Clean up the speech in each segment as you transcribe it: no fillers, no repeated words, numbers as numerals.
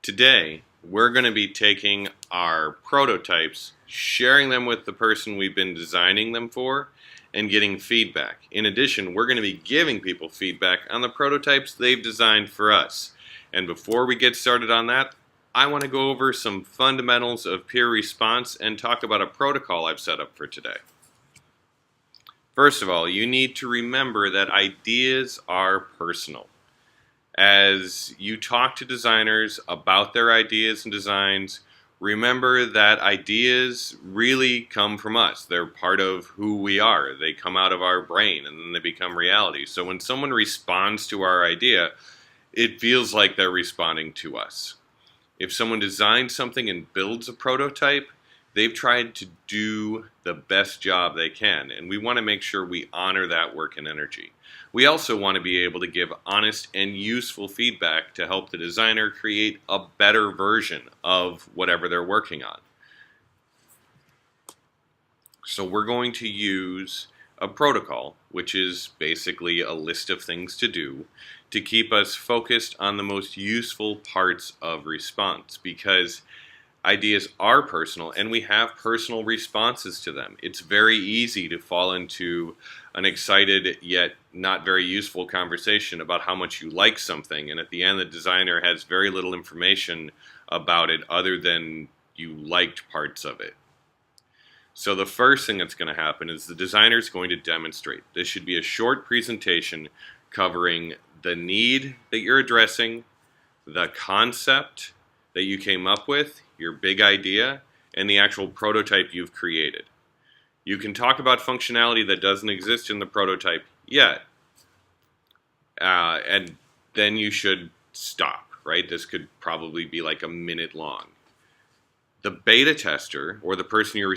Today, we're going to be taking our prototypes, sharing them with the person we've been designing them for, and getting feedback. In addition, we're going to be giving people feedback on the prototypes they've designed for us. And before we get started on that, I want to go over some fundamentals of peer response and talk about a protocol I've set up for today. First of all, you need to remember that ideas are personal. As you talk to designers about their ideas and designs, remember that ideas really come from us. They're part of who we are. They come out of our brain and then they become reality. So when someone responds to our idea, it feels like they're responding to us. If someone designs something and builds a prototype, they've tried to do the best job they can, and we want to make sure we honor that work and energy. We also want to be able to give honest and useful feedback to help the designer create a better version of whatever they're working on. So we're going to use a protocol, which is basically a list of things to do to keep us focused on the most useful parts of response, because ideas are personal and we have personal responses to them. It's very easy to fall into an excited yet not very useful conversation about how much you like something, and at the end the designer has very little information about it other than you liked parts of it. So the first thing that's going to happen is the designer is going to demonstrate. This should be a short presentation covering the need that you're addressing, the concept that you came up with, your big idea, and the actual prototype you've created. You can talk about functionality that doesn't exist in the prototype yet, and then you should stop, right? This could probably be like a minute long. The beta tester, or the person you're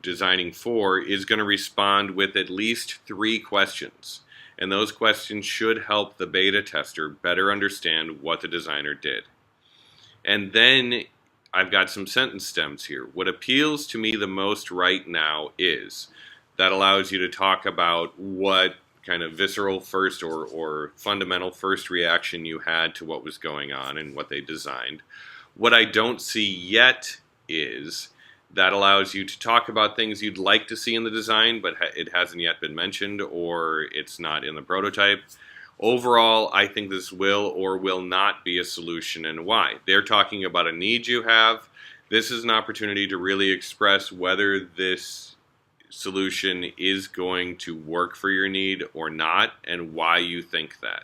designing for, is going to respond with at least 3 questions. And those questions should help the beta tester better understand what the designer did. And then I've got some sentence stems here. What appeals to me the most right now is that allows you to talk about what kind of visceral first or fundamental first reaction you had to what was going on and what they designed. What I don't see yet is that allows you to talk about things you'd like to see in the design, but it hasn't yet been mentioned or it's not in the prototype. Overall, I think this will or will not be a solution, and why. They're talking about a need you have. This is an opportunity to really express whether this solution is going to work for your need or not, and why you think that.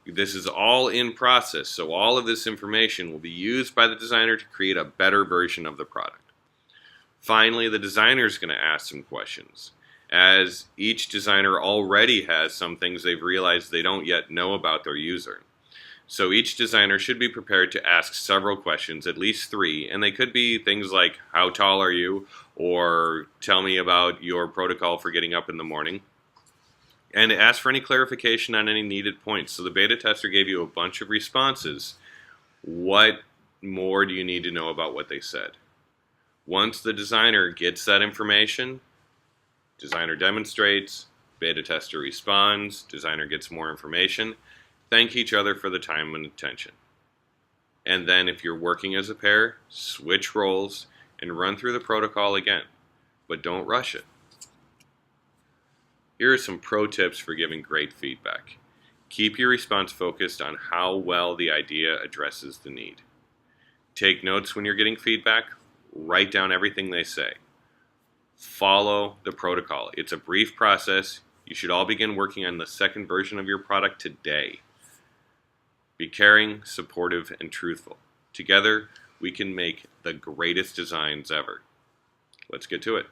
This is all in process, so all of this information will be used by the designer to create a better version of the product. Finally, the designer is going to ask some questions, as each designer already has some things they've realized they don't yet know about their user. So each designer should be prepared to ask several questions, at least 3, and they could be things like, how tall are you? Or tell me about your protocol for getting up in the morning. And ask for any clarification on any needed points. So the beta tester gave you a bunch of responses. What more do you need to know about what they said? Once the designer gets that information, designer demonstrates, beta tester responds, designer gets more information. Thank each other for the time and attention. And then if you're working as a pair, switch roles and run through the protocol again. But don't rush it. Here are some pro tips for giving great feedback. Keep your response focused on how well the idea addresses the need. Take notes when you're getting feedback. Write down everything they say. Follow the protocol. It's a brief process. You should all begin working on the second version of your product today. Be caring, supportive, and truthful. Together, we can make the greatest designs ever. Let's get to it.